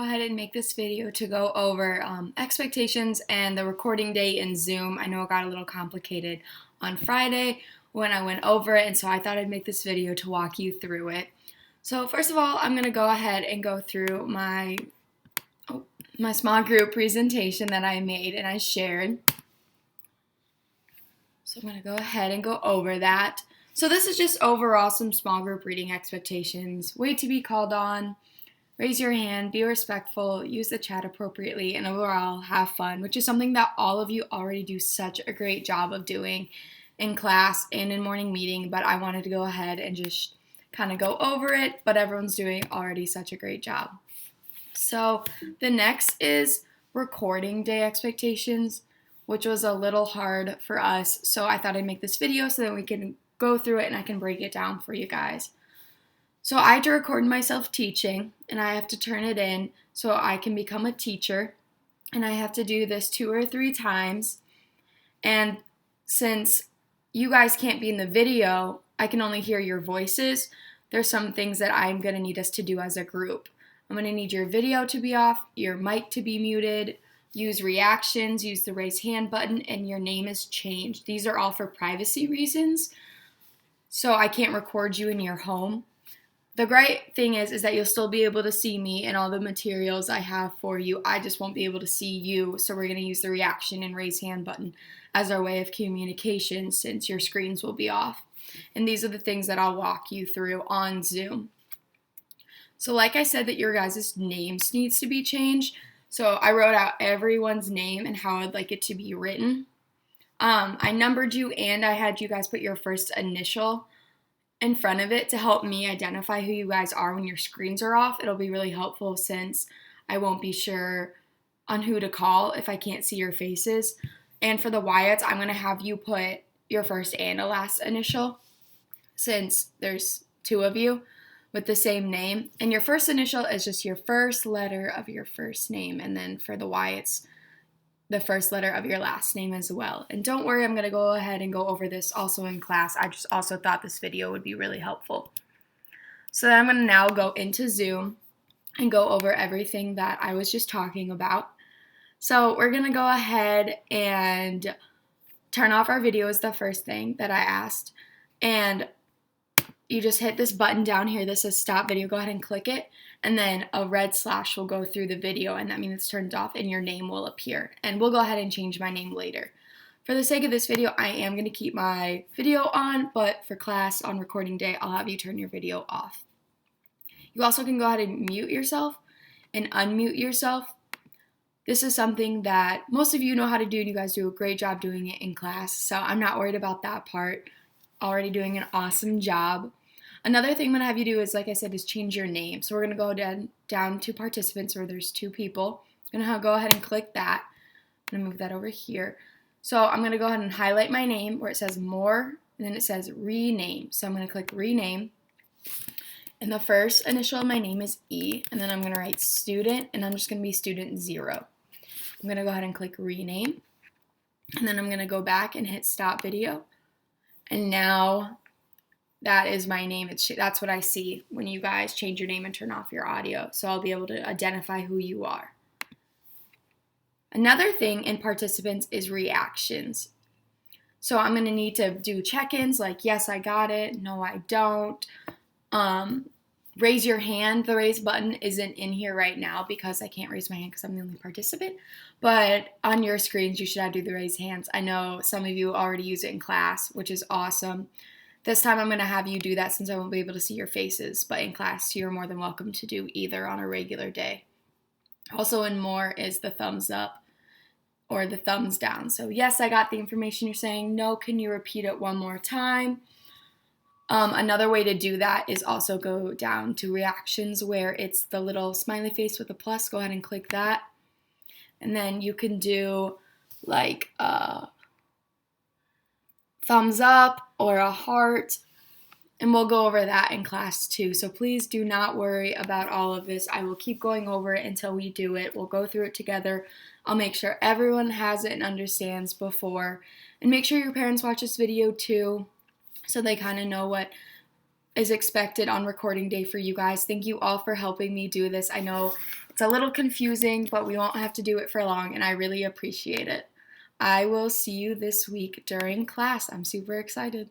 ahead and make this video to go over expectations and the recording day in Zoom. I know it got a little complicated on Friday when I went over it, and so I thought I'd make this video to walk you through it. So first of all, I'm going to go ahead and go through my small group presentation that I made and I shared. So I'm going to go ahead and go over that. So this is just overall some small group reading expectations. Wait to be called on, raise your hand, be respectful, use the chat appropriately, and overall have fun, which is something that all of you already do such a great job of doing in class and in morning meeting, but I wanted to go ahead and just kind of go over it, but everyone's doing already such a great job. So the next is recording day expectations, which was a little hard for us, so I thought I'd make this video so that we can go through it and I can break it down for you guys. So I had to record myself teaching and I have to turn it in so I can become a teacher, and I have to do this 2 or 3 times. And since you guys can't be in the video, I can only hear your voices. There's some things that I'm going to need us to do as a group. I'm going to need your video to be off, your mic to be muted, use reactions, use the raise hand button, and your name is changed. These are all for privacy reasons. So I can't record you in your home. The great thing is that you'll still be able to see me and all the materials I have for you. I just won't be able to see you. So we're going to use the reaction and raise hand button as our way of communication since your screens will be off. And these are the things that I'll walk you through on Zoom. So like I said, that your guys' names needs to be changed. So I wrote out everyone's name and how I'd like it to be written. I numbered you and I had you guys put your first initial in front of it to help me identify who you guys are when your screens are off. It'll be really helpful since I won't be sure on who to call if I can't see your faces. And for the Wyatts, I'm going to have you put your first and a last initial since there's 2 of you with the same name. And your first initial is just your first letter of your first name. And then for the Wyatts, the first letter of your last name as well. And don't worry, I'm going to go ahead and go over this also in class. I just also thought this video would be really helpful. So then I'm going to now go into Zoom and go over everything that I was just talking about. So we're going to go ahead and turn off our video is the first thing that I asked. And you just hit this button down here that says stop video. Go ahead and click it. And then a red slash will go through the video, and that means it's turned off and your name will appear. And we'll go ahead and change my name later. For the sake of this video, I am going to keep my video on, but for class on recording day, I'll have you turn your video off. You also can go ahead and mute yourself and unmute yourself. This is something that most of you know how to do, and you guys do a great job doing it in class, so I'm not worried about that part. Already doing an awesome job. Another thing I'm going to have you do is, like I said, is change your name. So we're going to go down to participants where there's 2 people. I'm going to go ahead and click that. I'm going to move that over here. So I'm going to go ahead and highlight my name where it says more, and then it says rename. So I'm going to click rename. And the first initial of my name is E, and then I'm going to write student, and I'm just going to be student 0. I'm going to go ahead and click rename. And then I'm going to go back and hit stop video. And now that is my name. That's what I see when you guys change your name and turn off your audio. So I'll be able to identify who you are. Another thing in participants is reactions. So I'm going to need to do check-ins like, yes, I got it. No, I don't. Raise your hand. The raise button isn't in here right now because I can't raise my hand because I'm the only participant. But on your screens, you should have to do the raise hands. I know some of you already use it in class, which is awesome. This time I'm going to have you do that since I won't be able to see your faces. But in class, you're more than welcome to do either on a regular day. Also in more is the thumbs up or the thumbs down. So yes, I got the information you're saying. No, can you repeat it one more time? Another way to do that is also go down to reactions where it's the little smiley face with a plus. Go ahead and click that. And then you can do like a thumbs up or a heart. And we'll go over that in class too. So please do not worry about all of this. I will keep going over it until we do it. We'll go through it together. I'll make sure everyone has it and understands before. And make sure your parents watch this video too, so they kind of know what is expected on recording day for you guys. Thank you all for helping me do this. I know It's a little confusing, but we won't have to do it for long, and I really appreciate it. I will see you this week during class. I'm super excited.